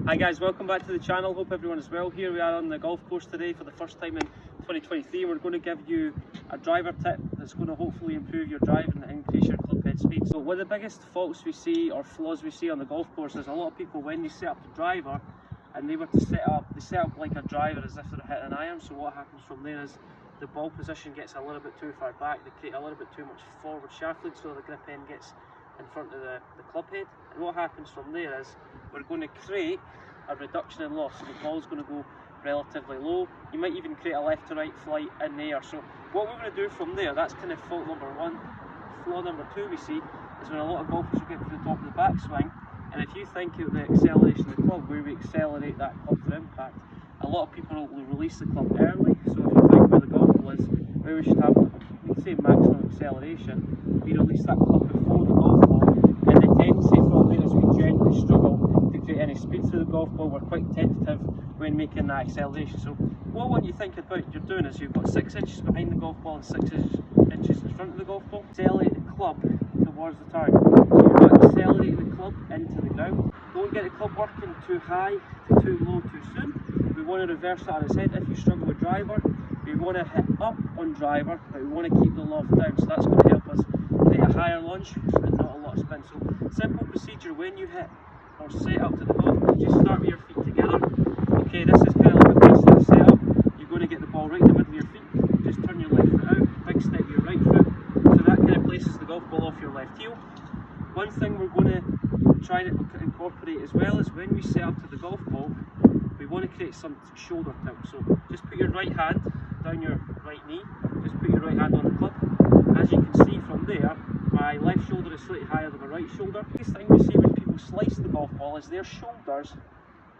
Hi guys, welcome back to the channel. Hope everyone is well. Here we are on the golf course today for the first time in 2023. We're going to give you a driver tip that's going to hopefully improve your driving and increase your club head speed. So one of the biggest faults we see or flaws we see on the golf course is a lot of people, when they set up the driver and they were to set up like a driver as if they're hitting an iron. So what happens from there is the ball position gets a little bit too far back. They create a little bit too much forward shaft lead, so the grip end gets in front of the club head. And what happens from there is we're going to create a reduction in loft, so the ball's going to go relatively low. You might even create a left to right flight in the air. So what we're going to do from there, that's kind of fault number one. Flaw number two we see is when a lot of golfers will get to the top of the backswing, and if you think of the acceleration of the club, where we accelerate that club for impact, a lot of people will release the club early. So if you think where the golf ball is, where we should have, we'd say maximum acceleration, we release that club before the golf ball, and the tendency from there is we generally struggle to create any speed through the golf ball. We're quite tentative when making that acceleration. So what I want you to think about you're doing is you've got 6 inches behind the golf ball and 6 inches in front of the golf ball. Accelerate the club towards the target. So you're not accelerating the club into the ground. Don't get the club working too high, too low, too soon. We want to reverse that on its head. If you struggle with driver, we want to hit up on driver, but we want to keep the loft down. So that's going to help us create a higher lunge and not a lot of spin. So simple procedure: when you hit or set up to the golf ball, just start with your feet together. Okay, this is kind of like a base of the setup. You're going to get the ball right in the middle of your feet. Just turn your left foot out, big step your right foot. So that kind of places the golf ball off your left heel. One thing we're going to try to incorporate as well is when we set up to the golf ball, we want to create some shoulder tilt. So just put your right hand down your right knee, just put your right hand on the club. As you can see from there, my left shoulder is slightly higher than my right shoulder. The biggest thing we see when people slice the golf ball is their shoulders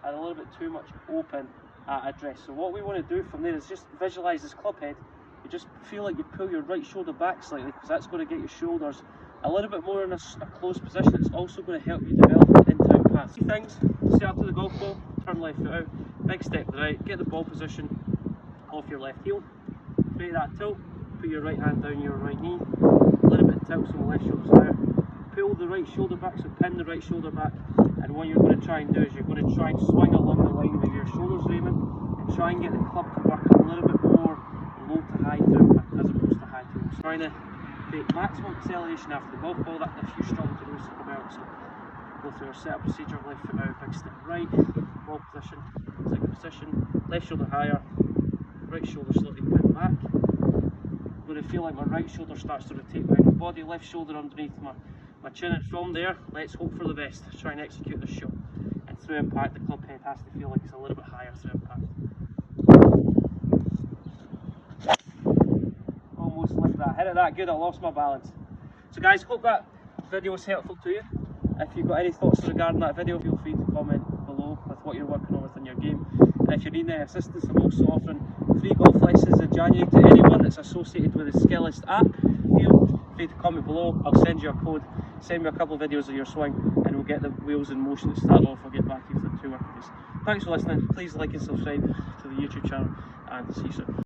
are a little bit too much open at address. So what we want to do from there is just visualise this club head. You just feel like you pull your right shoulder back slightly, because that's going to get your shoulders a little bit more in a closed position. It's also going to help you develop an in-out pass. 2 things: set up to the golf ball, turn left foot out, big step to the right, get the ball position off your left heel, create that tilt, put your right hand down your right knee, a little bit of tilt so the left shoulder's higher, pull the right shoulder back, so pin the right shoulder back, and what you're going to try and do is you're going to try and swing along the line with your shoulders, Raymond, and try and get the club to work a little bit more low to high to impact as opposed to high to low. So trying to create maximum acceleration after the golf ball. That if you struggle to release the club out, so go through our setup procedure: left foot out, big step right, ball position, second position, left shoulder higher, right shoulder slightly pinned back. I'm going to feel like my right shoulder starts to rotate behind my body, left shoulder underneath my chin, and from there, let's hope for the best. Try and execute this shot. And through impact, the club head has to feel like it's a little bit higher through impact. Almost like that. Hit it that good, I lost my balance. So guys, hope that video was helpful to you. If you've got any thoughts regarding that video, feel free to comment below with what you're working on within your game. And if you need any assistance, I'm also offering free golf lessons in January to anyone that's associated with the Skillist app. Feel free to comment below. I'll send you a code, send me a couple of videos of your swing, and we'll get the wheels in motion to start off. I'll get back to you for 2 working days. Thanks for listening. Please like and subscribe to the YouTube channel, and see you soon.